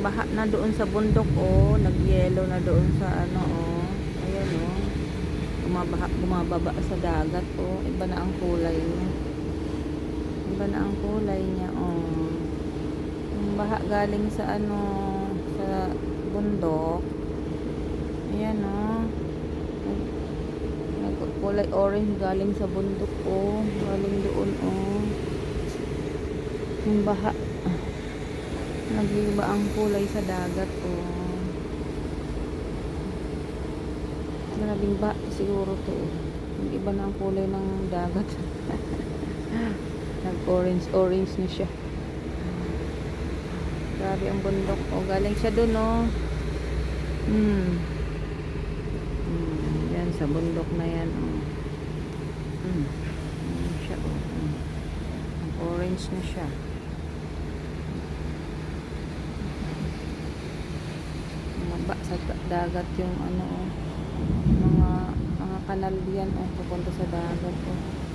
baha na doon sa bundok, oh. Nag-yellow na doon sa ano, oh. Ayan, oh. Bumababa sa dagat, oh. Iba na ang kulay niya. Iba na ang kulay niya, oh. Yung baha galing sa ano, sa bundok. Ayan, oh. Kulay orange galing sa bundok, oh. Galing doon, oh. Yung baha. Nag-iba ang kulay sa dagat, oh. Maraming ba siguro to, oh. Nag-iba na ang kulay ng dagat. Nag-orange na siya. Grabe ang bundok, oh. Galing siya doon, oh. Yan sa bundok na yan, oh. Yan siya, oh. Orange na siya. Maba sa dagat yung ano, oh. Mga kanal yan, oh. Pupunta sa dagat, oh.